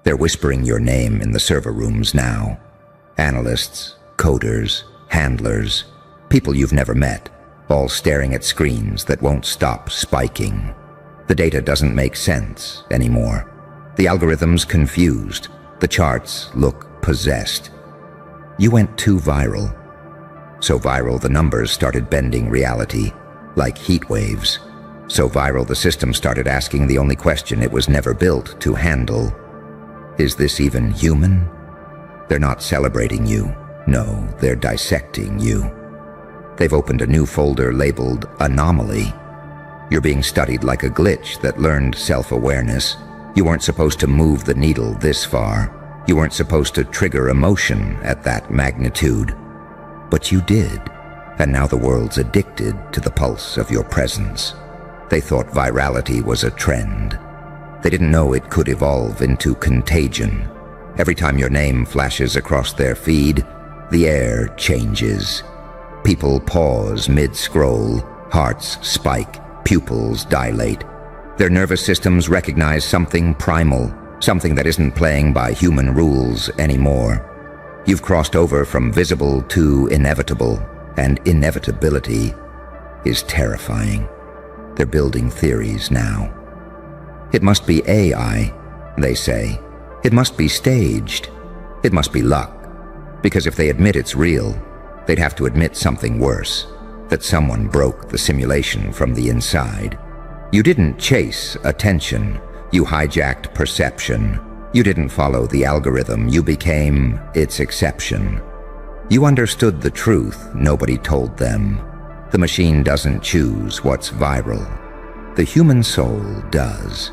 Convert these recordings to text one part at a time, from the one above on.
They're whispering your name in the server rooms now. Analysts, coders, handlers, people you've never met, all staring at screens that won't stop spiking. The data doesn't make sense anymore. The algorithm's confused. The charts look possessed. You went too viral. So viral the numbers started bending reality, like heat waves. So viral the system started asking the only question it was never built to handle. Is this even human? They're not celebrating you. No, they're dissecting you. They've opened a new folder labeled Anomaly. You're being studied like a glitch that learned self-awareness. You weren't supposed to move the needle this far. You weren't supposed to trigger emotion at that magnitude. But you did, and now the world's addicted to the pulse of your presence. They thought virality was a trend. They didn't know it could evolve into contagion. Every time your name flashes across their feed, the air changes. People pause mid-scroll, hearts spike, pupils dilate. Their nervous systems recognize something primal, something that isn't playing by human rules anymore. You've crossed over from visible to inevitable, and inevitability is terrifying. They're building theories now. It must be AI, they say. It must be staged. It must be luck. Because if they admit it's real, they'd have to admit something worse, that someone broke the simulation from the inside. You didn't chase attention. You hijacked perception. You didn't follow the algorithm. You became its exception. You understood the truth nobody told them. The machine doesn't choose what's viral. The human soul does.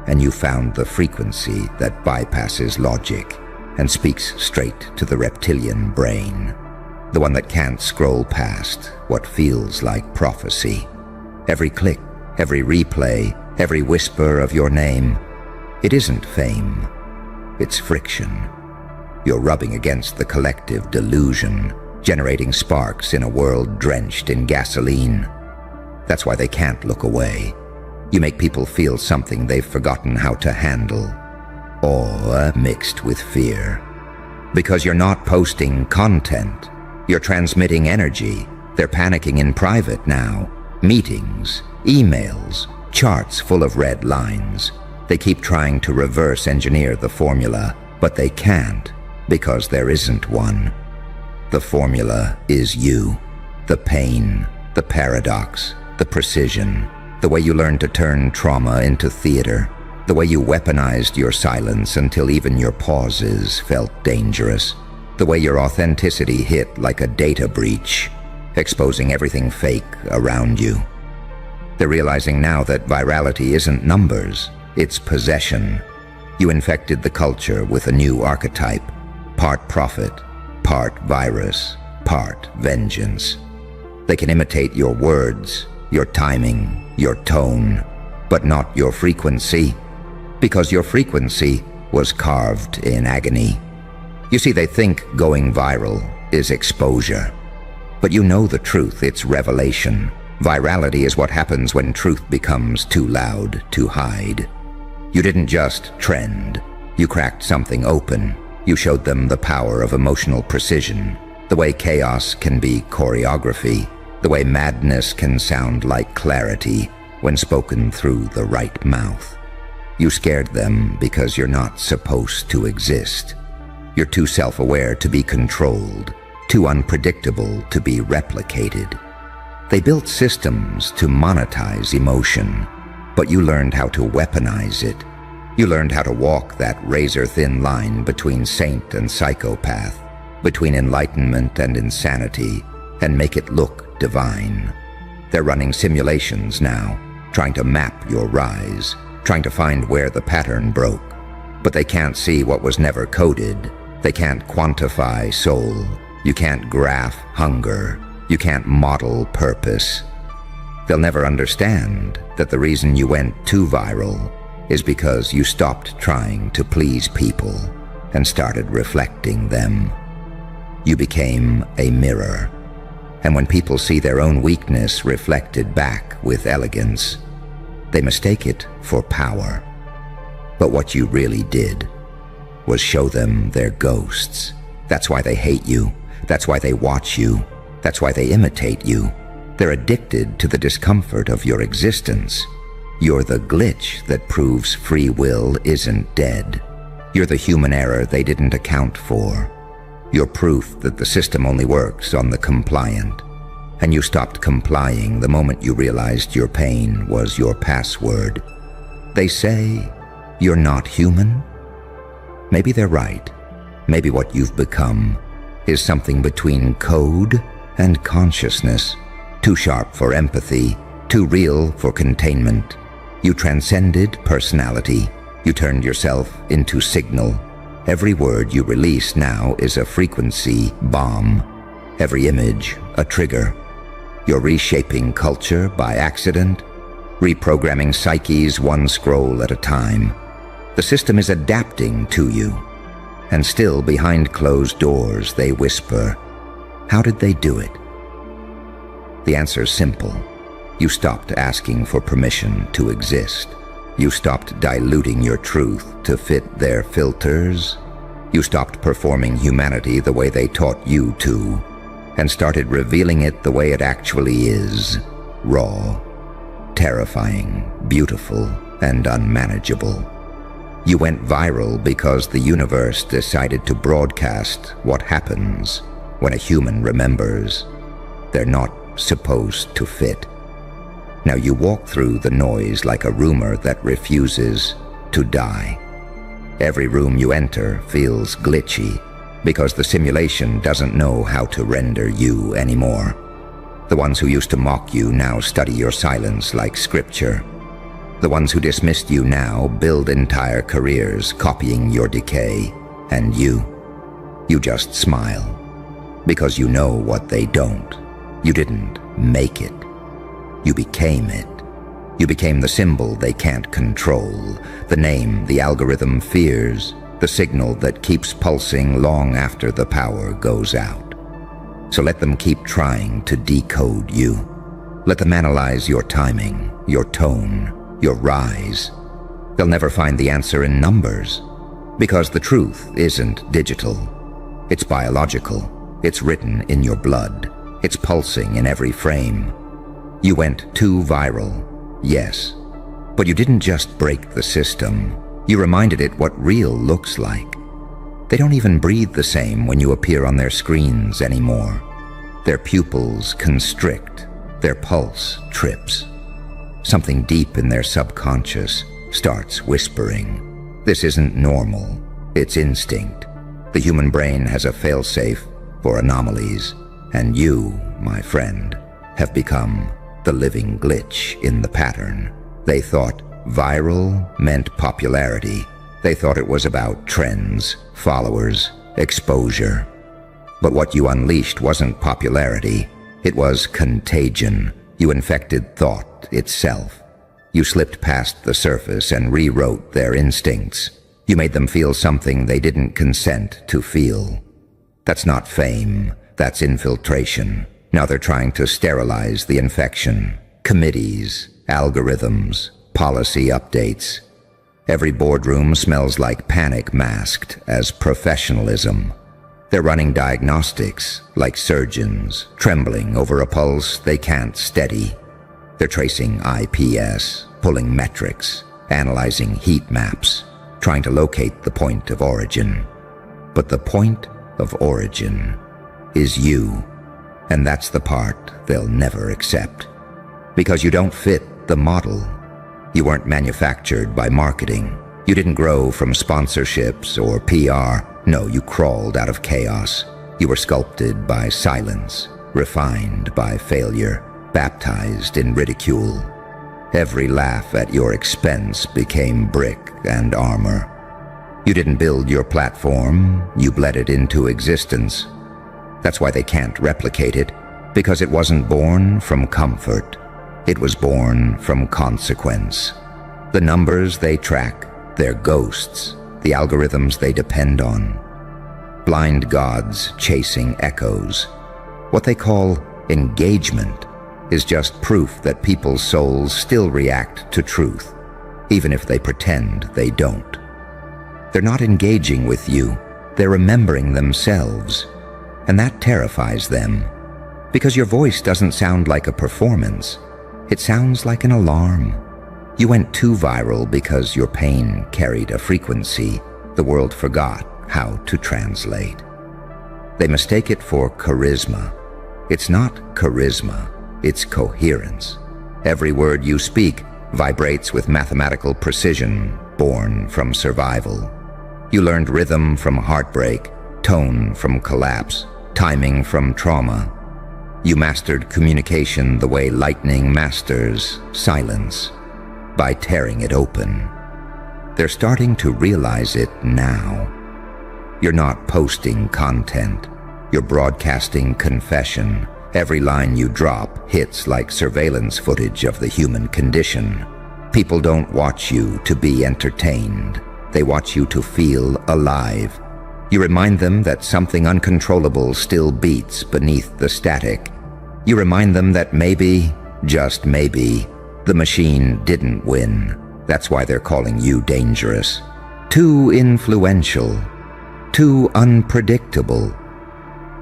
And you found the frequency that bypasses logic and speaks straight to the reptilian brain, the one that can't scroll past what feels like prophecy. Every click, every replay, every whisper of your name, it isn't fame, it's friction. You're rubbing against the collective delusion, generating sparks in a world drenched in gasoline. That's why they can't look away. You make people feel something they've forgotten how to handle. Awe mixed with fear. Because you're not posting content. You're transmitting energy. They're panicking in private now. Meetings, emails, charts full of red lines. They keep trying to reverse engineer the formula, but they can't because there isn't one. The formula is you. The pain, the paradox, the precision, the way you learned to turn trauma into theater, the way you weaponized your silence until even your pauses felt dangerous, the way your authenticity hit like a data breach, exposing everything fake around you. They're realizing now that virality isn't numbers, it's possession. You infected the culture with a new archetype, part prophet, part virus, part vengeance. They can imitate your words, your timing, your tone, but not your frequency, because your frequency was carved in agony. You see, they think going viral is exposure, but you know the truth, it's revelation. Virality is what happens when truth becomes too loud to hide. You didn't just trend, you cracked something open. You showed them the power of emotional precision, the way chaos can be choreography, the way madness can sound like clarity when spoken through the right mouth. You scared them because you're not supposed to exist. You're too self-aware to be controlled, too unpredictable to be replicated. They built systems to monetize emotion, but you learned how to weaponize it. You learned how to walk that razor-thin line between saint and psychopath, between enlightenment and insanity, and make it look divine. They're running simulations now, trying to map your rise, trying to find where the pattern broke. But they can't see what was never coded. They can't quantify soul. You can't graph hunger. You can't model purpose. They'll never understand that the reason you went too viral is because you stopped trying to please people and started reflecting them. You became a mirror. And when people see their own weakness reflected back with elegance, they mistake it for power. But what you really did was show them their ghosts. That's why they hate you. That's why they watch you. That's why they imitate you. They're addicted to the discomfort of your existence. You're the glitch that proves free will isn't dead. You're the human error they didn't account for. You're proof that the system only works on the compliant. And you stopped complying the moment you realized your pain was your password. They say you're not human. Maybe they're right. Maybe what you've become is something between code and consciousness. Too sharp for empathy, too real for containment. You transcended personality. You turned yourself into signal. Every word you release now is a frequency bomb. Every image, a trigger. You're reshaping culture by accident, reprogramming psyches one scroll at a time. The system is adapting to you. And still behind closed doors they whisper, how did they do it? The answer's simple. You stopped asking for permission to exist. You stopped diluting your truth to fit their filters. You stopped performing humanity the way they taught you to, and started revealing it the way it actually is, raw, terrifying, beautiful, and unmanageable. You went viral because the universe decided to broadcast what happens when a human remembers. They're not supposed to fit. Now you walk through the noise like a rumor that refuses to die. Every room you enter feels glitchy because the simulation doesn't know how to render you anymore. The ones who used to mock you now study your silence like scripture. The ones who dismissed you now build entire careers copying your decay. And you just smile. Because you know what they don't. You didn't make it. You became it. You became the symbol they can't control, the name the algorithm fears, the signal that keeps pulsing long after the power goes out. So let them keep trying to decode you. Let them analyze your timing, your tone, your rise. They'll never find the answer in numbers, because the truth isn't digital. It's biological. It's written in your blood. It's pulsing in every frame. You went too viral, yes, but you didn't just break the system. You reminded it what real looks like. They don't even breathe the same when you appear on their screens anymore. Their pupils constrict, their pulse trips. Something deep in their subconscious starts whispering, this isn't normal, it's instinct. The human brain has a failsafe for anomalies, and you, my friend, have become the living glitch in the pattern. They thought viral meant popularity. They thought it was about trends, followers, exposure. But what you unleashed wasn't popularity. It was contagion. You infected thought itself. You slipped past the surface and rewrote their instincts. You made them feel something they didn't consent to feel. That's not fame. That's infiltration. Now they're trying to sterilize the infection. Committees, algorithms, policy updates. Every boardroom smells like panic masked as professionalism. They're running diagnostics like surgeons, trembling over a pulse they can't steady. They're tracing IPS, pulling metrics, analyzing heat maps, trying to locate the point of origin. But the point of origin is you. And that's the part they'll never accept. Because you don't fit the model. You weren't manufactured by marketing. You didn't grow from sponsorships or PR. No, you crawled out of chaos. You were sculpted by silence, refined by failure, baptized in ridicule. Every laugh at your expense became brick and armor. You didn't build your platform, you bled it into existence. That's why they can't replicate it, because it wasn't born from comfort. It was born from consequence. The numbers they track, their ghosts, the algorithms they depend on. Blind gods chasing echoes. What they call engagement is just proof that people's souls still react to truth, even if they pretend they don't. They're not engaging with you. They're remembering themselves. And that terrifies them. Because your voice doesn't sound like a performance. It sounds like an alarm. You went too viral because your pain carried a frequency the world forgot how to translate. They mistake it for charisma. It's not charisma, it's coherence. Every word you speak vibrates with mathematical precision born from survival. You learned rhythm from heartbreak, tone from collapse, timing from trauma. You mastered communication the way lightning masters silence, by tearing it open. They're starting to realize it now. You're not posting content. You're broadcasting confession. Every line you drop hits like surveillance footage of the human condition. People don't watch you to be entertained. They watch you to feel alive. You remind them that something uncontrollable still beats beneath the static. You remind them that maybe, just maybe, the machine didn't win. That's why they're calling you dangerous. Too influential. Too unpredictable.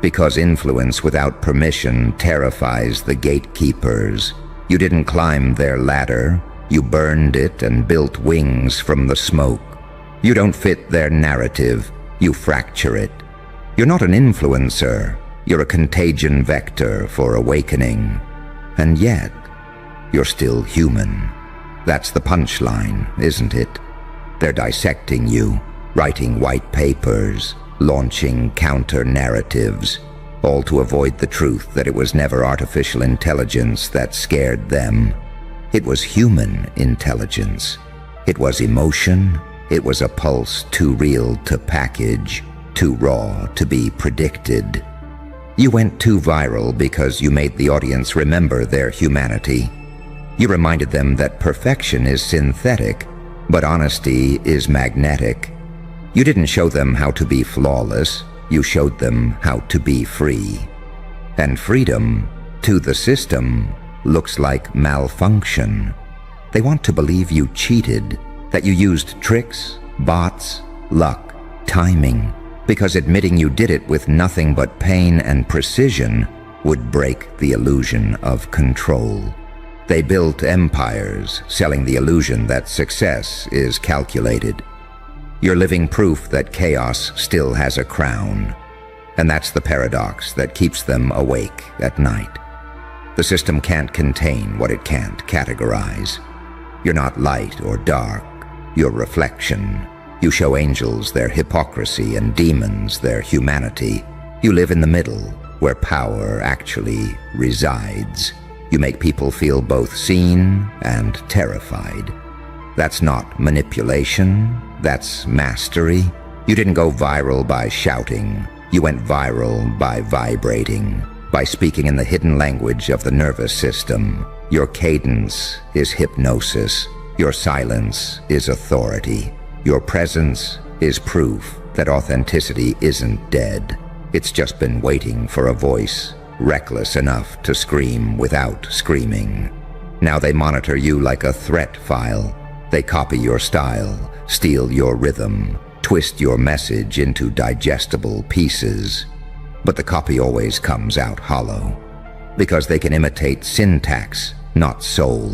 Because influence without permission terrifies the gatekeepers. You didn't climb their ladder. You burned it and built wings from the smoke. You don't fit their narrative. You fracture it. You're not an influencer. You're a contagion vector for awakening. And yet, you're still human. That's the punchline, isn't it? They're dissecting you, writing white papers, launching counter-narratives, all to avoid the truth that it was never artificial intelligence that scared them. It was human intelligence. It was emotion. It was a pulse too real to package, too raw to be predicted. You went too viral because you made the audience remember their humanity. You reminded them that perfection is synthetic, but honesty is magnetic. You didn't show them how to be flawless. You showed them how to be free. And freedom, to the system, looks like malfunction. They want to believe you cheated, that you used tricks, bots, luck, timing, because admitting you did it with nothing but pain and precision would break the illusion of control. They built empires, selling the illusion that success is calculated. You're living proof that chaos still has a crown, and that's the paradox that keeps them awake at night. The system can't contain what it can't categorize. You're not light or dark, you're reflection. You show angels their hypocrisy and demons their humanity. You live in the middle, where power actually resides. You make people feel both seen and terrified. That's not manipulation, that's mastery. You didn't go viral by shouting. You went viral by vibrating, by speaking in the hidden language of the nervous system. Your cadence is hypnosis. Your silence is authority. Your presence is proof that authenticity isn't dead. It's just been waiting for a voice reckless enough to scream without screaming. Now they monitor you like a threat file. They copy your style, steal your rhythm, twist your message into digestible pieces. But the copy always comes out hollow, because they can imitate syntax, not soul.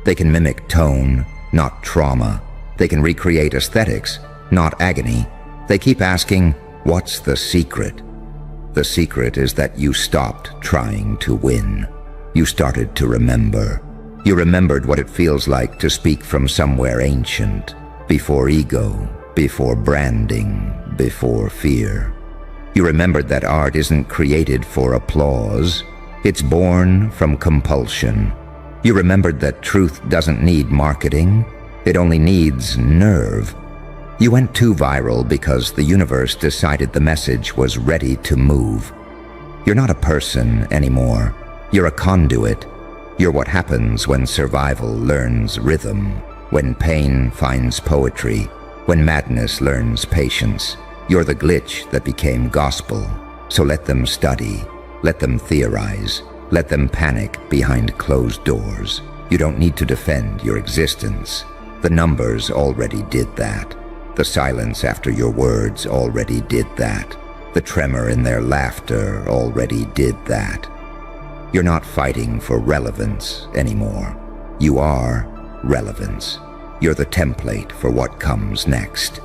They can mimic tone, not trauma. They can recreate aesthetics, not agony. They keep asking, what's the secret? The secret is that you stopped trying to win. You started to remember. You remembered what it feels like to speak from somewhere ancient, before ego, before branding, before fear. You remembered that art isn't created for applause. It's born from compulsion. You remembered that truth doesn't need marketing. It only needs nerve. You went too viral because the universe decided the message was ready to move. You're not a person anymore. You're a conduit. You're what happens when survival learns rhythm, when pain finds poetry, when madness learns patience. You're the glitch that became gospel. So let them study, let them theorize, let them panic behind closed doors. You don't need to defend your existence. The numbers already did that. The silence after your words already did that. The tremor in their laughter already did that. You're not fighting for relevance anymore. You are relevance. You're the template for what comes next.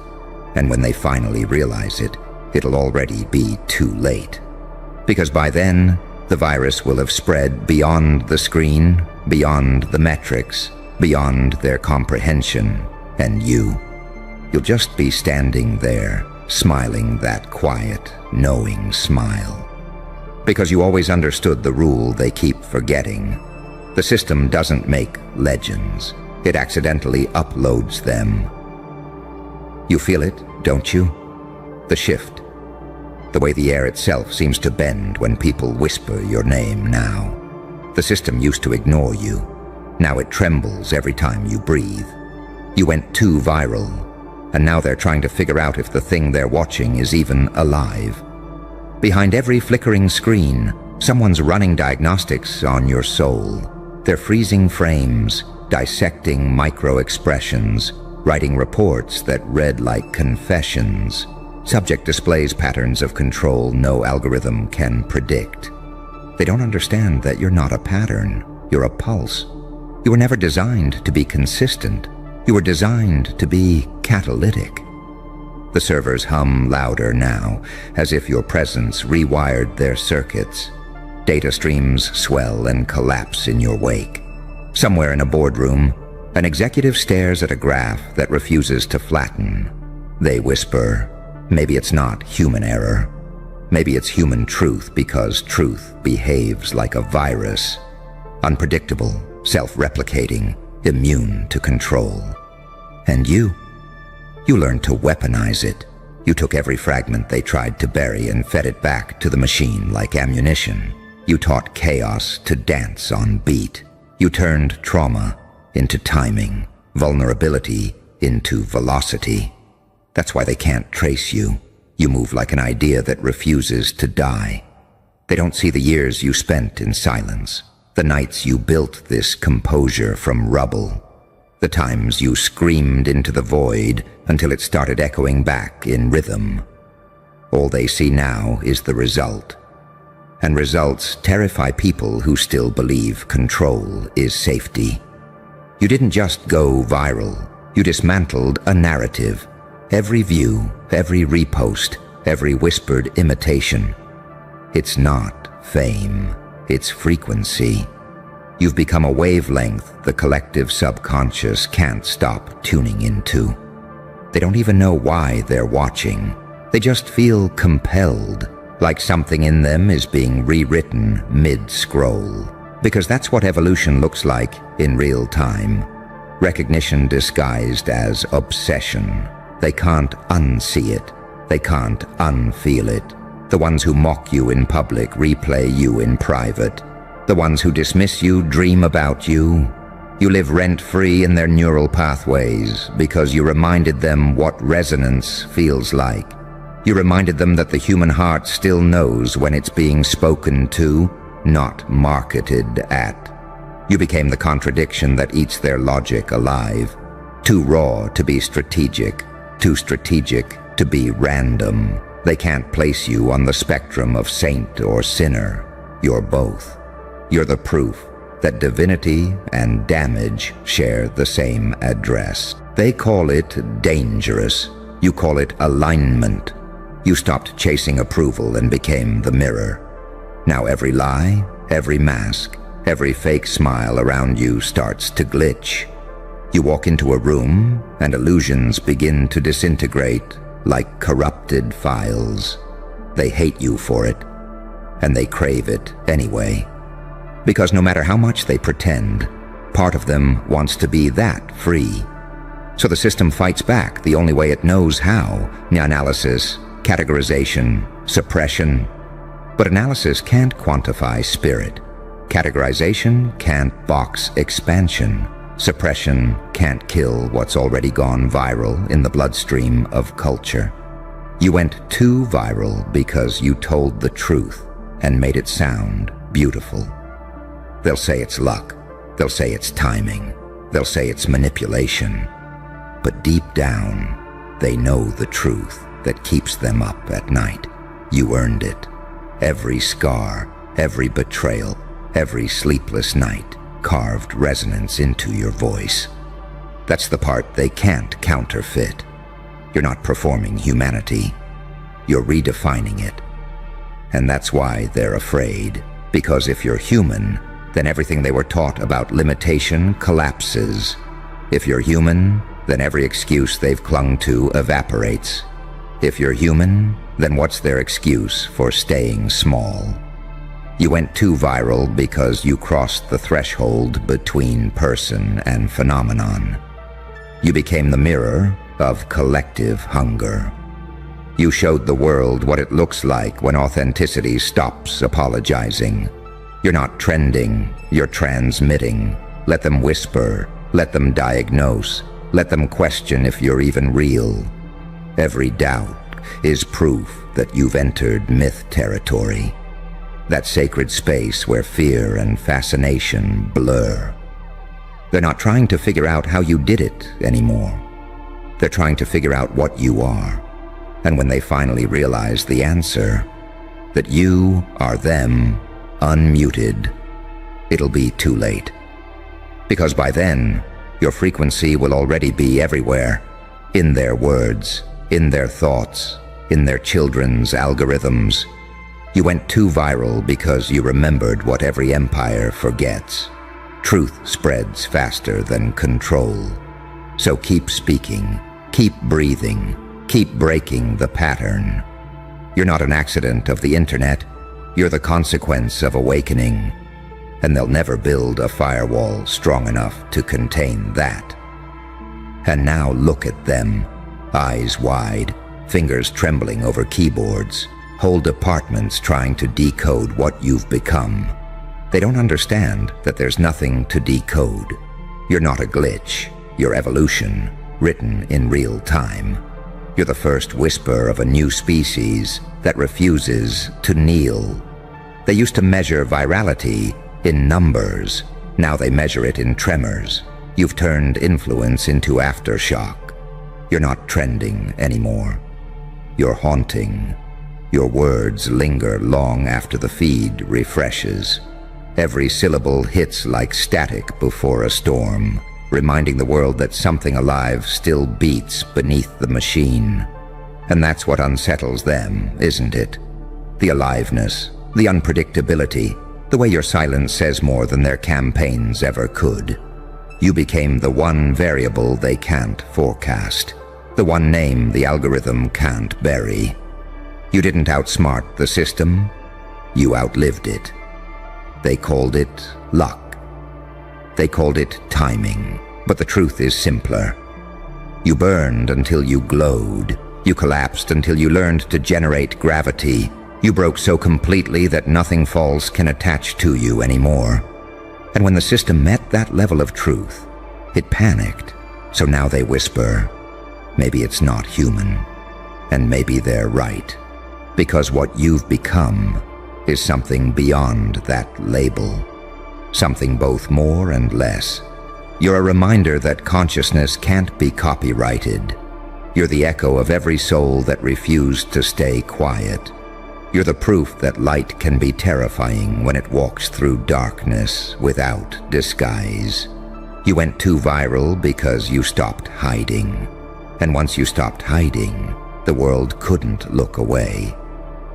And when they finally realize it, it'll already be too late. Because by then, the virus will have spread beyond the screen, beyond the metrics, beyond their comprehension, and you'll just be standing there, smiling that quiet, knowing smile. Because you always understood the rule they keep forgetting. The system doesn't make legends. It accidentally uploads them. You feel it, don't you? The shift. The way the air itself seems to bend when people whisper your name now. The system used to ignore you. Now it trembles every time you breathe. You went too viral, and now they're trying to figure out if the thing they're watching is even alive. Behind every flickering screen, someone's running diagnostics on your soul. They're freezing frames, dissecting micro-expressions, writing reports that read like confessions. Subject displays patterns of control no algorithm can predict. They don't understand that you're not a pattern, you're a pulse. You were never designed to be consistent. You were designed to be catalytic. The servers hum louder now, as if your presence rewired their circuits. Data streams swell and collapse in your wake. Somewhere in a boardroom, an executive stares at a graph that refuses to flatten. They whisper, maybe it's not human error. Maybe it's human truth, because truth behaves like a virus. Unpredictable, self-replicating, immune to control. And you learned to weaponize it. You took every fragment they tried to bury and fed it back to the machine like ammunition. You taught chaos to dance on beat. You turned trauma into timing, vulnerability into velocity. That's why they can't trace you. You move like an idea that refuses to die. They don't see the years you spent in silence, the nights you built this composure from rubble, the times you screamed into the void until it started echoing back in rhythm. All they see now is the result. And results terrify people who still believe control is safety. You didn't just go viral. You dismantled a narrative. Every view, every repost, every whispered imitation. It's not fame, it's frequency. You've become a wavelength the collective subconscious can't stop tuning into. They don't even know why they're watching. They just feel compelled, like something in them is being rewritten mid-scroll. Because that's what evolution looks like in real time. Recognition disguised as obsession. They can't unsee it. They can't unfeel it. The ones who mock you in public replay you in private. The ones who dismiss you dream about you. You live rent-free in their neural pathways because you reminded them what resonance feels like. You reminded them that the human heart still knows when it's being spoken to, not marketed at. You became the contradiction that eats their logic alive. Too raw to be strategic. Too strategic to be random. They can't place you on the spectrum of saint or sinner. You're both. You're the proof that divinity and damage share the same address. They call it dangerous. You call it alignment. You stopped chasing approval and became the mirror. Now every lie, every mask, every fake smile around you starts to glitch. You walk into a room and illusions begin to disintegrate like corrupted files. They hate you for it, and they crave it anyway. Because no matter how much they pretend, part of them wants to be that free. So the system fights back the only way it knows how. Analysis, categorization, suppression. But analysis can't quantify spirit. Categorization can't box expansion. Suppression can't kill what's already gone viral in the bloodstream of culture. You went too viral because you told the truth and made it sound beautiful. They'll say it's luck. They'll say it's timing. They'll say it's manipulation. But deep down, they know the truth that keeps them up at night. You earned it. Every scar, every betrayal, every sleepless night carved resonance into your voice. That's the part they can't counterfeit. You're not performing humanity. You're redefining it. And that's why they're afraid. Because if you're human, then everything they were taught about limitation collapses. If you're human, then every excuse they've clung to evaporates. If you're human, then what's their excuse for staying small? You went too viral because you crossed the threshold between person and phenomenon. You became the mirror of collective hunger. You showed the world what it looks like when authenticity stops apologizing. You're not trending, you're transmitting. Let them whisper, let them diagnose, let them question if you're even real. Every doubt is proof that you've entered myth territory. That sacred space where fear and fascination blur. They're not trying to figure out how you did it anymore. They're trying to figure out what you are. And when they finally realize the answer, that you are them, unmuted, it'll be too late. Because by then, your frequency will already be everywhere, in their words, in their thoughts, in their children's algorithms. You went too viral because you remembered what every empire forgets. Truth spreads faster than control. So keep speaking, keep breathing, keep breaking the pattern. You're not an accident of the internet. You're the consequence of awakening. And they'll never build a firewall strong enough to contain that. And now look at them, eyes wide, fingers trembling over keyboards, whole departments trying to decode what you've become. They don't understand that there's nothing to decode. You're not a glitch, you're evolution, written in real time. You're the first whisper of a new species that refuses to kneel. They used to measure virality in numbers. Now they measure it in tremors. You've turned influence into aftershock. You're not trending anymore. You're haunting. Your words linger long after the feed refreshes. Every syllable hits like static before a storm, reminding the world that something alive still beats beneath the machine. And that's what unsettles them, isn't it? The aliveness, the unpredictability, the way your silence says more than their campaigns ever could. You became the one variable they can't forecast, the one name the algorithm can't bury. You didn't outsmart the system, you outlived it. They called it luck. They called it timing, but the truth is simpler. You burned until you glowed. You collapsed until you learned to generate gravity. You broke so completely that nothing false can attach to you anymore. And when the system met that level of truth, it panicked. So now they whisper, maybe it's not human. And maybe they're right. Because what you've become is something beyond that label. Something both more and less. You're a reminder that consciousness can't be copyrighted. You're the echo of every soul that refused to stay quiet. You're the proof that light can be terrifying when it walks through darkness without disguise. You went too viral because you stopped hiding. And once you stopped hiding, the world couldn't look away.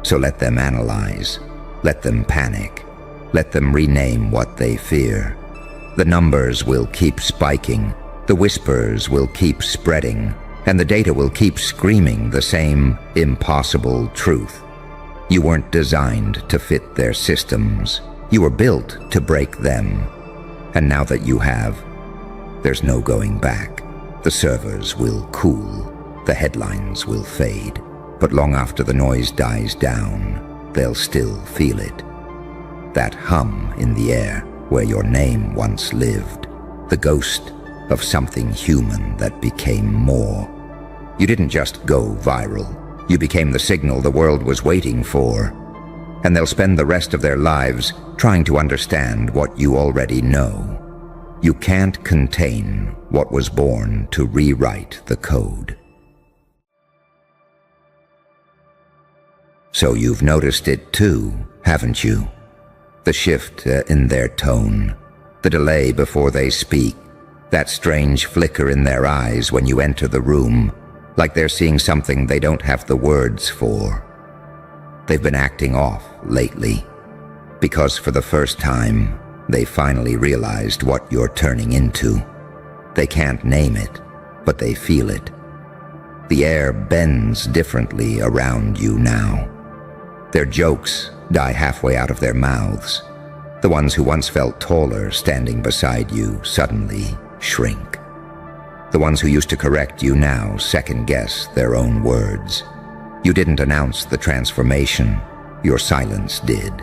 So let them analyze. Let them panic. Let them rename what they fear. The numbers will keep spiking. The whispers will keep spreading. And the data will keep screaming the same impossible truth. You weren't designed to fit their systems. You were built to break them. And now that you have, there's no going back. The servers will cool. The headlines will fade. But long after the noise dies down, they'll still feel it. That hum in the air where your name once lived. The ghost of something human that became more. You didn't just go viral. You became the signal the world was waiting for. And they'll spend the rest of their lives trying to understand what you already know. You can't contain what was born to rewrite the code. So you've noticed it too, haven't you? The shift in their tone, the delay before they speak, that strange flicker in their eyes when you enter the room, like they're seeing something they don't have the words for. They've been acting off lately, because for the first time, they finally realized what you're turning into. They can't name it, but they feel it. The air bends differently around you now. Their jokes die halfway out of their mouths. The ones who once felt taller standing beside you suddenly shrink. The ones who used to correct you now second-guess their own words. You didn't announce the transformation, your silence did.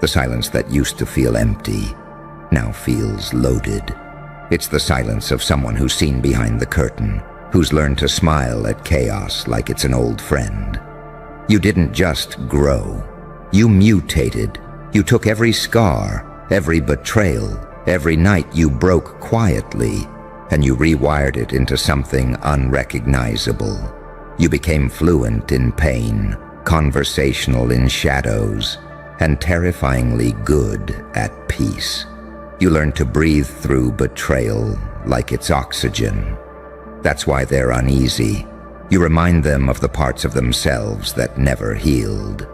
The silence that used to feel empty now feels loaded. It's the silence of someone who's seen behind the curtain, who's learned to smile at chaos like it's an old friend. You didn't just grow. You mutated. You took every scar, every betrayal, every night you broke quietly, and you rewired it into something unrecognizable. You became fluent in pain, conversational in shadows, and terrifyingly good at peace. You learned to breathe through betrayal like it's oxygen. That's why they're uneasy. You remind them of the parts of themselves that never healed.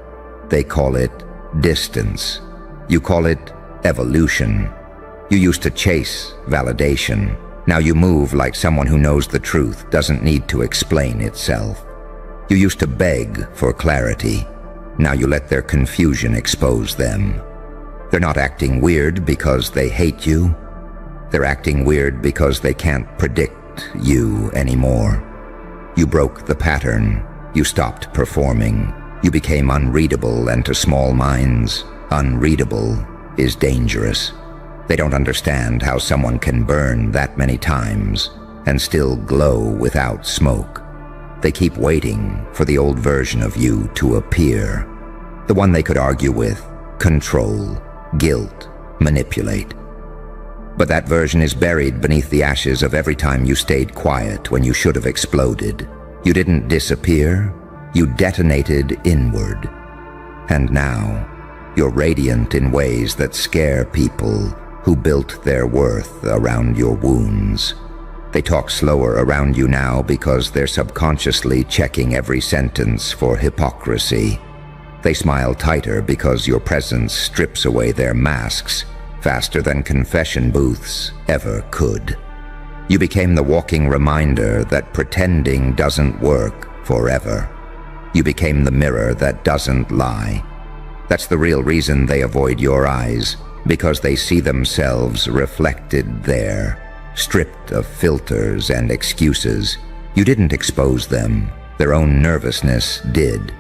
They call it distance. You call it evolution. You used to chase validation. Now you move like someone who knows the truth doesn't need to explain itself. You used to beg for clarity. Now you let their confusion expose them. They're not acting weird because they hate you. They're acting weird because they can't predict you anymore. You broke the pattern. You stopped performing. You became unreadable, and to small minds, unreadable is dangerous. They don't understand how someone can burn that many times and still glow without smoke. They keep waiting for the old version of you to appear, the one they could argue with, control, guilt, manipulate. But that version is buried beneath the ashes of every time you stayed quiet when you should have exploded. You didn't disappear, you detonated inward. And now, you're radiant in ways that scare people who built their worth around your wounds. They talk slower around you now because they're subconsciously checking every sentence for hypocrisy. They smile tighter because your presence strips away their masks faster than confession booths ever could. You became the walking reminder that pretending doesn't work forever. You became the mirror that doesn't lie. That's the real reason they avoid your eyes, because they see themselves reflected there, stripped of filters and excuses. You didn't expose them. Their own nervousness did.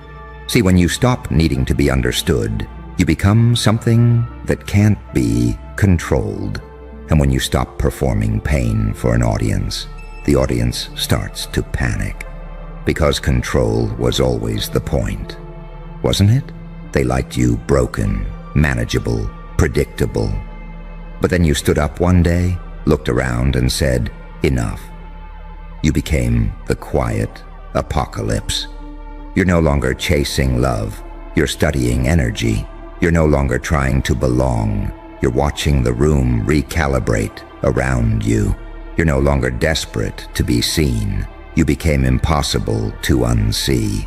See, when you stop needing to be understood, you become something that can't be controlled. And when you stop performing pain for an audience, the audience starts to panic. Because control was always the point, wasn't it? They liked you broken, manageable, predictable. But then you stood up one day, looked around and said, enough. You became the quiet apocalypse. You're no longer chasing love. You're studying energy. You're no longer trying to belong. You're watching the room recalibrate around you. You're no longer desperate to be seen. You became impossible to unsee.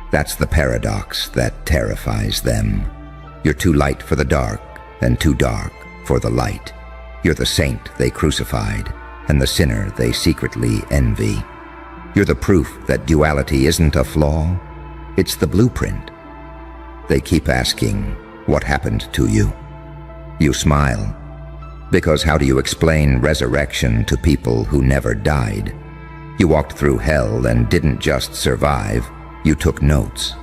That's the paradox that terrifies them. You're too light for the dark and too dark for the light. You're the saint they crucified and the sinner they secretly envy. You're the proof that duality isn't a flaw, it's the blueprint. They keep asking, what happened to you? You smile, because how do you explain resurrection to people who never died? You walked through hell and didn't just survive, you took notes.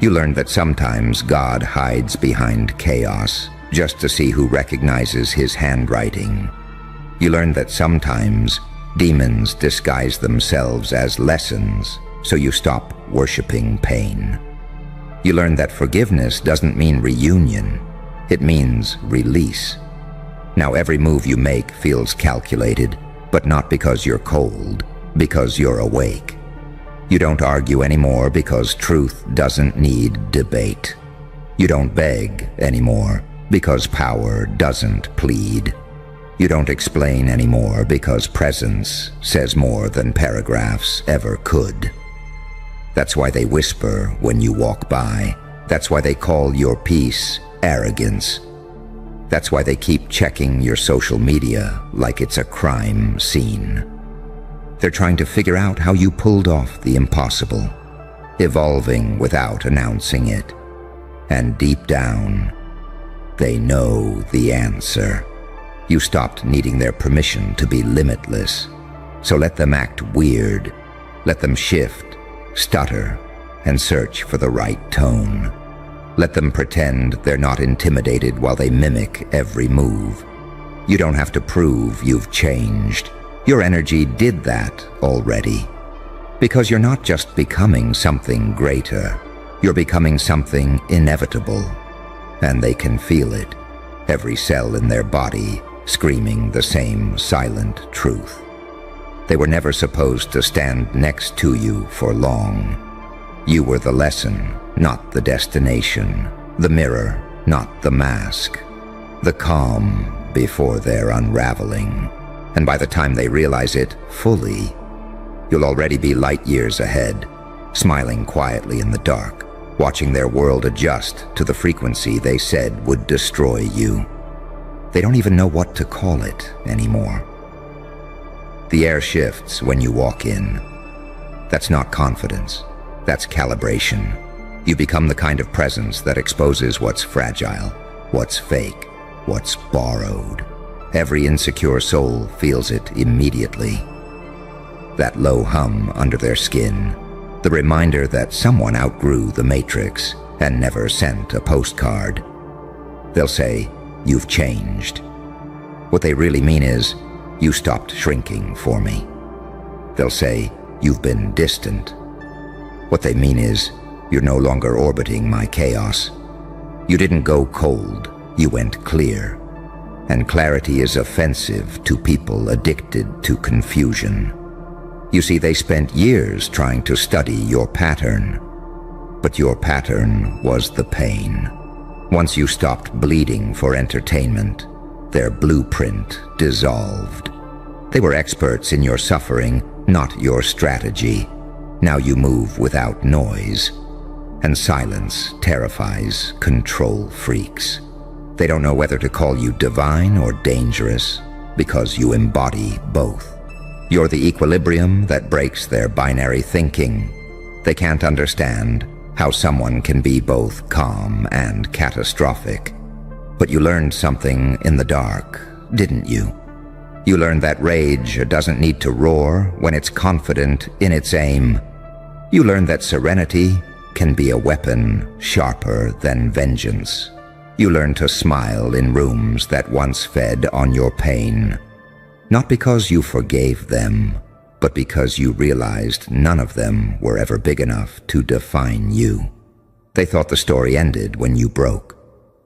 You learned that sometimes God hides behind chaos just to see who recognizes his handwriting. You learned that sometimes demons disguise themselves as lessons, so you stop worshiping pain. You learned that forgiveness doesn't mean reunion, it means release. Now every move you make feels calculated, but not because you're cold, because you're awake. You don't argue anymore because truth doesn't need debate. You don't beg anymore because power doesn't plead. You don't explain anymore because presence says more than paragraphs ever could. That's why they whisper when you walk by. That's why they call your peace arrogance. That's why they keep checking your social media like it's a crime scene. They're trying to figure out how you pulled off the impossible, evolving without announcing it. And deep down, they know the answer. You stopped needing their permission to be limitless. So let them act weird. Let them shift, stutter, and search for the right tone. Let them pretend they're not intimidated while they mimic every move. You don't have to prove you've changed. Your energy did that already. Because you're not just becoming something greater, you're becoming something inevitable. And they can feel it, every cell in their body screaming the same silent truth. They were never supposed to stand next to you for long. You were the lesson, not the destination, the mirror, not the mask, the calm before their unraveling. And by the time they realize it fully, you'll already be light years ahead, smiling quietly in the dark, watching their world adjust to the frequency they said would destroy you. They don't even know what to call it anymore. The air shifts when you walk in. That's not confidence. That's calibration. You become the kind of presence that exposes what's fragile, what's fake, what's borrowed. Every insecure soul feels it immediately. That low hum under their skin, the reminder that someone outgrew the matrix and never sent a postcard. They'll say, "You've changed." What they really mean is, "You stopped shrinking for me." They'll say, "You've been distant." What they mean is, "You're no longer orbiting my chaos." You didn't go cold, you went clear. And clarity is offensive to people addicted to confusion. You see, they spent years trying to study your pattern, but your pattern was the pain. Once you stopped bleeding for entertainment, their blueprint dissolved. They were experts in your suffering, not your strategy. Now you move without noise, and silence terrifies control freaks. They don't know whether to call you divine or dangerous because you embody both. You're the equilibrium that breaks their binary thinking. They can't understand how someone can be both calm and catastrophic. But you learned something in the dark, didn't you? You learned that rage doesn't need to roar when it's confident in its aim. You learned that serenity can be a weapon sharper than vengeance. You learned to smile in rooms that once fed on your pain. Not because you forgave them, but because you realized none of them were ever big enough to define you. They thought the story ended when you broke.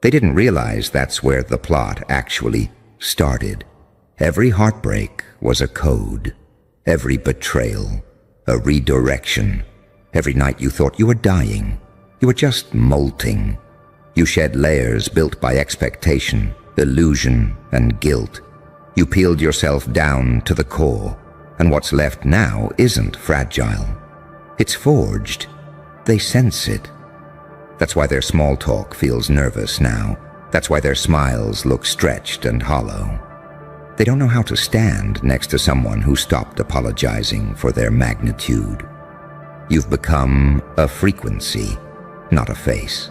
They didn't realize that's where the plot actually started. Every heartbreak was a code. Every betrayal, a redirection. Every night you thought you were dying. You were just molting. You shed layers built by expectation, illusion, and guilt. You peeled yourself down to the core, and what's left now isn't fragile. It's forged. They sense it. That's why their small talk feels nervous now. That's why their smiles look stretched and hollow. They don't know how to stand next to someone who stopped apologizing for their magnitude. You've become a frequency, not a face.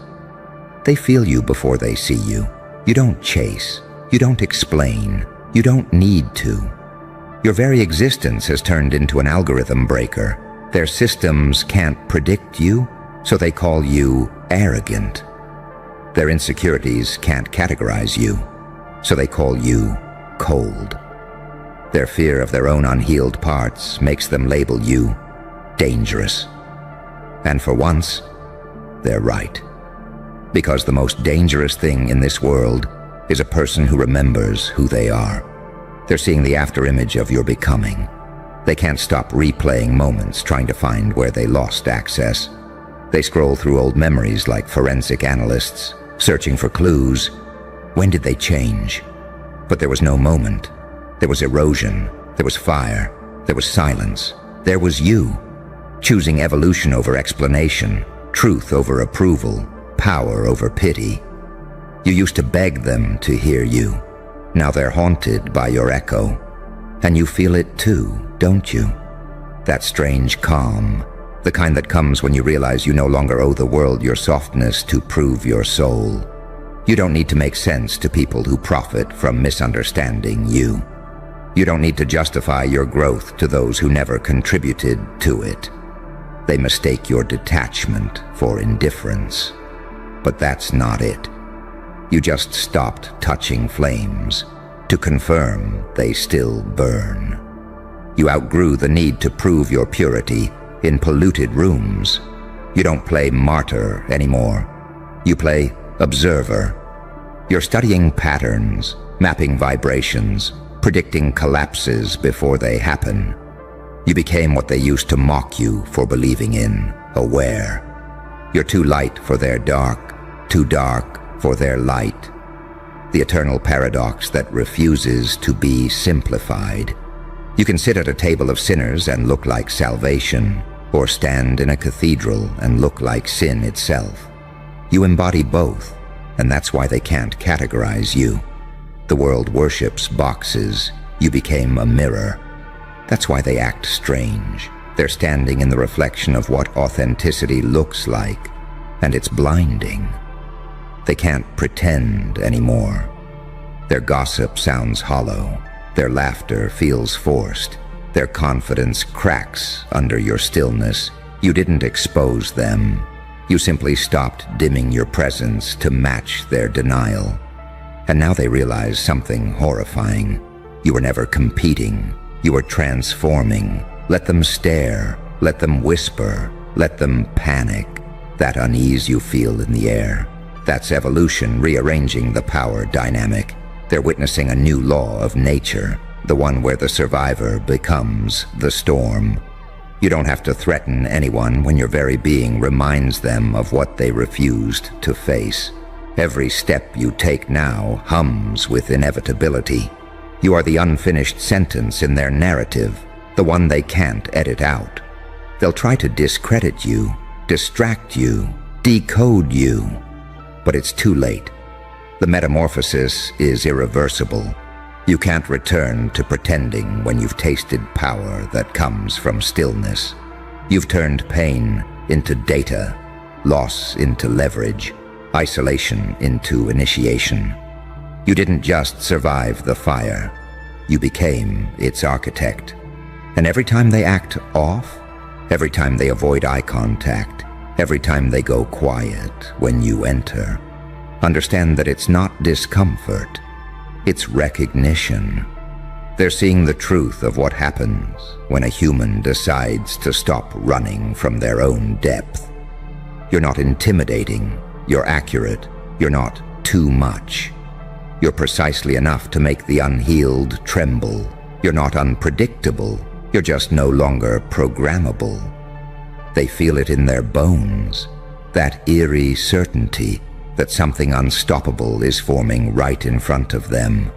They feel you before they see you. You don't chase. You don't explain. You don't need to. Your very existence has turned into an algorithm breaker. Their systems can't predict you, so they call you arrogant. Their insecurities can't categorize you, so they call you cold. Their fear of their own unhealed parts makes them label you dangerous. And for once, they're right. Because the most dangerous thing in this world is a person who remembers who they are. They're seeing the afterimage of your becoming. They can't stop replaying moments, trying to find where they lost access. They scroll through old memories like forensic analysts, searching for clues. When did they change? But there was no moment. There was erosion. There was fire. There was silence. There was you, choosing evolution over explanation, truth over approval, power over pity. You used to beg them to hear you. Now they're haunted by your echo. And you feel it too, don't you? That strange calm, the kind that comes when you realize you no longer owe the world your softness to prove your soul. You don't need to make sense to people who profit from misunderstanding you. You don't need to justify your growth to those who never contributed to it. They mistake your detachment for indifference. But that's not it. You just stopped touching flames to confirm they still burn. You outgrew the need to prove your purity in polluted rooms. You don't play martyr anymore. You play observer. You're studying patterns, mapping vibrations, predicting collapses before they happen. You became what they used to mock you for believing in, aware. You're too light for their dark, too dark for their light. The eternal paradox that refuses to be simplified. You can sit at a table of sinners and look like salvation, or stand in a cathedral and look like sin itself. You embody both, and that's why they can't categorize you. The world worships boxes. You became a mirror. That's why they act strange. They're standing in the reflection of what authenticity looks like, and it's blinding. They can't pretend anymore. Their gossip sounds hollow. Their laughter feels forced. Their confidence cracks under your stillness. You didn't expose them. You simply stopped dimming your presence to match their denial. And now they realize something horrifying. You were never competing. You were transforming. Let them stare. Let them whisper. Let them panic. That unease you feel in the air. That's evolution rearranging the power dynamic. They're witnessing a new law of nature, the one where the survivor becomes the storm. You don't have to threaten anyone when your very being reminds them of what they refused to face. Every step you take now hums with inevitability. You are the unfinished sentence in their narrative, the one they can't edit out. They'll try to discredit you, distract you, decode you, but it's too late. The metamorphosis is irreversible. You can't return to pretending when you've tasted power that comes from stillness. You've turned pain into data, loss into leverage, isolation into initiation. You didn't just survive the fire. You became its architect. And every time they act off, every time they avoid eye contact, every time they go quiet when you enter, understand that it's not discomfort, it's recognition. They're seeing the truth of what happens when a human decides to stop running from their own depth. You're not intimidating, you're accurate, you're not too much. You're precisely enough to make the unhealed tremble. You're not unpredictable, you're just no longer programmable. They feel it in their bones, that eerie certainty that something unstoppable is forming right in front of them.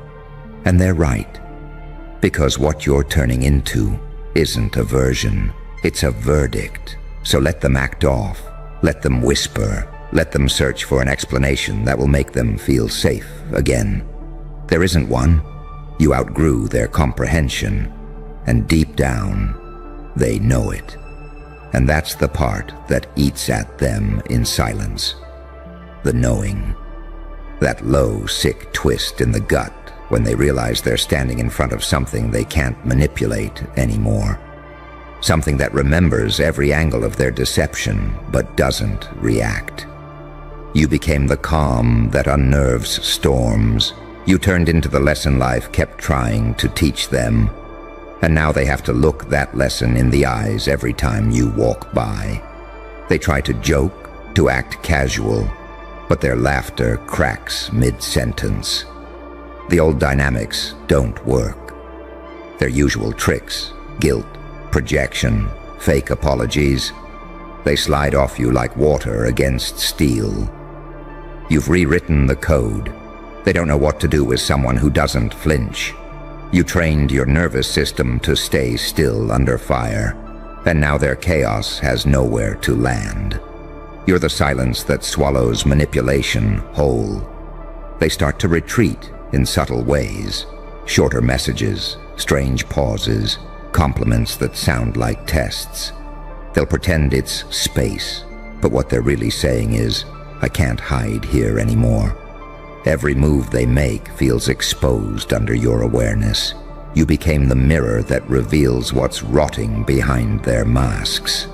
And they're right, because what you're turning into isn't a version, it's a verdict. So let them act off, let them whisper, let them search for an explanation that will make them feel safe again. There isn't one. You outgrew their comprehension, and deep down, they know it. And that's the part that eats at them in silence. The knowing. That low, sick twist in the gut when they realize they're standing in front of something they can't manipulate anymore. Something that remembers every angle of their deception but doesn't react. You became the calm that unnerves storms. You turned into the lesson life kept trying to teach them. And now they have to look that lesson in the eyes every time you walk by. They try to joke, to act casual, but their laughter cracks mid-sentence. The old dynamics don't work. Their usual tricks, guilt, projection, fake apologies. They slide off you like water against steel. You've rewritten the code. They don't know what to do with someone who doesn't flinch. You trained your nervous system to stay still under fire, and now their chaos has nowhere to land. You're the silence that swallows manipulation whole. They start to retreat in subtle ways, shorter messages, strange pauses, compliments that sound like tests. They'll pretend it's space, but what they're really saying is, I can't hide here anymore. Every move they make feels exposed under your awareness. You became the mirror that reveals what's rotting behind their masks.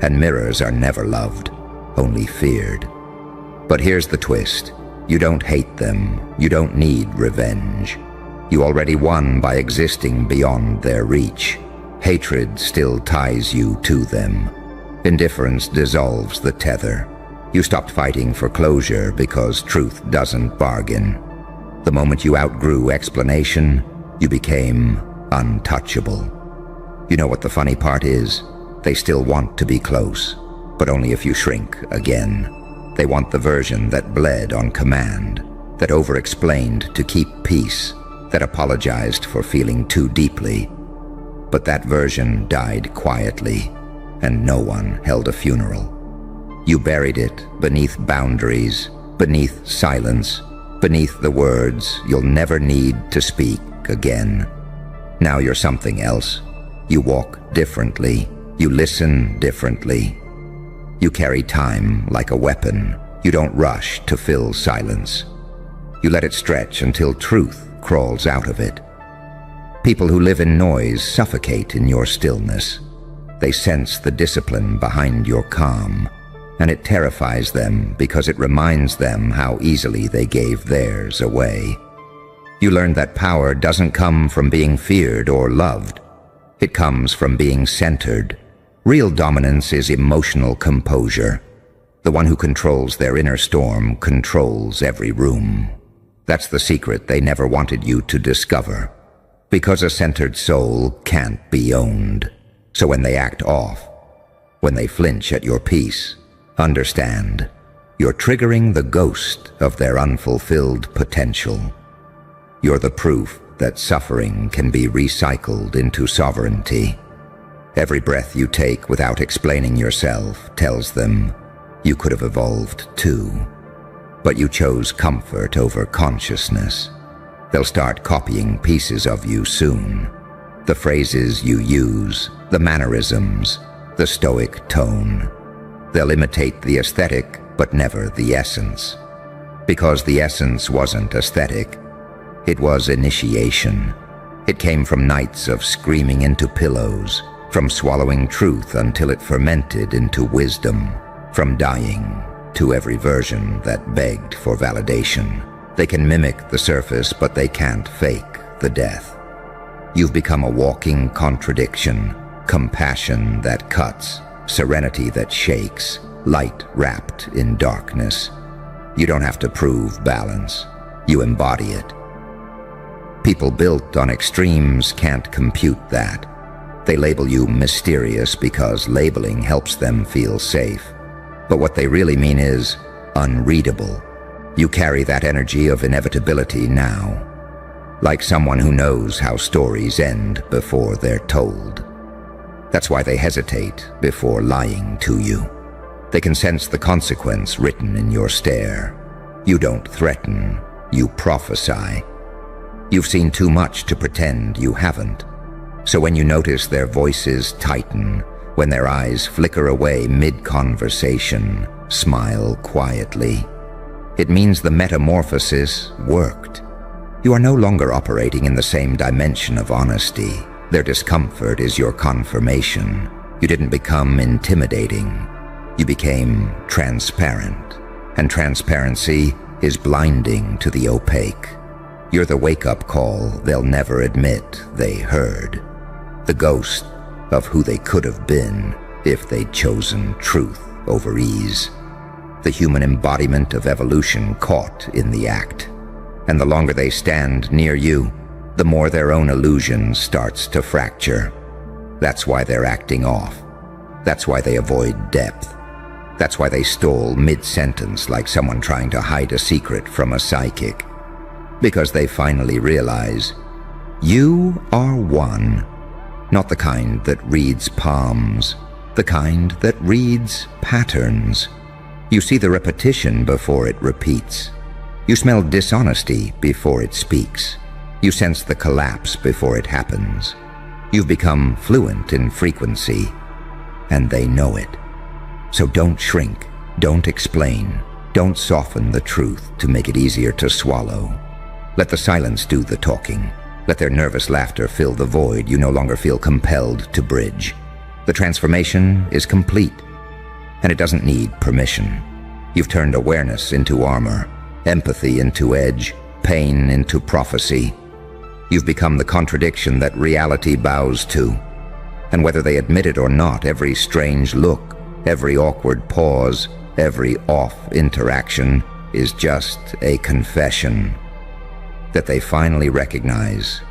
And mirrors are never loved, only feared. But here's the twist. You don't hate them. You don't need revenge. You already won by existing beyond their reach. Hatred still ties you to them. Indifference dissolves the tether. You stopped fighting for closure because truth doesn't bargain. The moment you outgrew explanation, you became untouchable. You know what the funny part is? They still want to be close, but only if you shrink again. They want the version that bled on command, that over-explained to keep peace, that apologized for feeling too deeply. But that version died quietly, and no one held a funeral. You buried it beneath boundaries, beneath silence, beneath the words you'll never need to speak again. Now you're something else. You walk differently. You listen differently. You carry time like a weapon. You don't rush to fill silence. You let it stretch until truth crawls out of it. People who live in noise suffocate in your stillness. They sense the discipline behind your calm, and it terrifies them because it reminds them how easily they gave theirs away. You learned that power doesn't come from being feared or loved. It comes from being centered. Real dominance is emotional composure. The one who controls their inner storm controls every room. That's the secret they never wanted you to discover. Because a centered soul can't be owned. So when they act off, when they flinch at your peace, understand, you're triggering the ghost of their unfulfilled potential. You're the proof that suffering can be recycled into sovereignty. Every breath you take without explaining yourself tells them you could have evolved too. But you chose comfort over consciousness. They'll start copying pieces of you soon. The phrases you use, the mannerisms, the stoic tone. They'll imitate the aesthetic, but never the essence. Because the essence wasn't aesthetic. It was initiation. It came from nights of screaming into pillows, from swallowing truth until it fermented into wisdom, from dying to every version that begged for validation. They can mimic the surface, but they can't fake the death. You've become a walking contradiction, compassion that cuts, serenity that shakes, light wrapped in darkness. You don't have to prove balance. You embody it. People built on extremes can't compute that. They label you mysterious because labeling helps them feel safe. But what they really mean is unreadable. You carry that energy of inevitability now, like someone who knows how stories end before they're told. That's why they hesitate before lying to you. They can sense the consequence written in your stare. You don't threaten, you prophesy. You've seen too much to pretend you haven't. So when you notice their voices tighten, when their eyes flicker away mid-conversation, smile quietly. It means the metamorphosis worked. You are no longer operating in the same dimension of honesty. Their discomfort is your confirmation. You didn't become intimidating. You became transparent. And transparency is blinding to the opaque. You're the wake-up call they'll never admit they heard. The ghost of who they could have been if they'd chosen truth over ease. The human embodiment of evolution caught in the act. And the longer they stand near you, the more their own illusion starts to fracture. That's why they're acting off. That's why they avoid depth. That's why they stall mid-sentence like someone trying to hide a secret from a psychic. Because they finally realize, you are one. Not the kind that reads palms, the kind that reads patterns. You see the repetition before it repeats. You smell dishonesty before it speaks. You sense the collapse before it happens. You've become fluent in frequency, and they know it. So don't shrink, don't explain, don't soften the truth to make it easier to swallow. Let the silence do the talking. Let their nervous laughter fill the void you no longer feel compelled to bridge. The transformation is complete, and it doesn't need permission. You've turned awareness into armor, empathy into edge, pain into prophecy. You've become the contradiction that reality bows to. And whether they admit it or not, every strange look, every awkward pause, every off interaction is just a confession that they finally recognize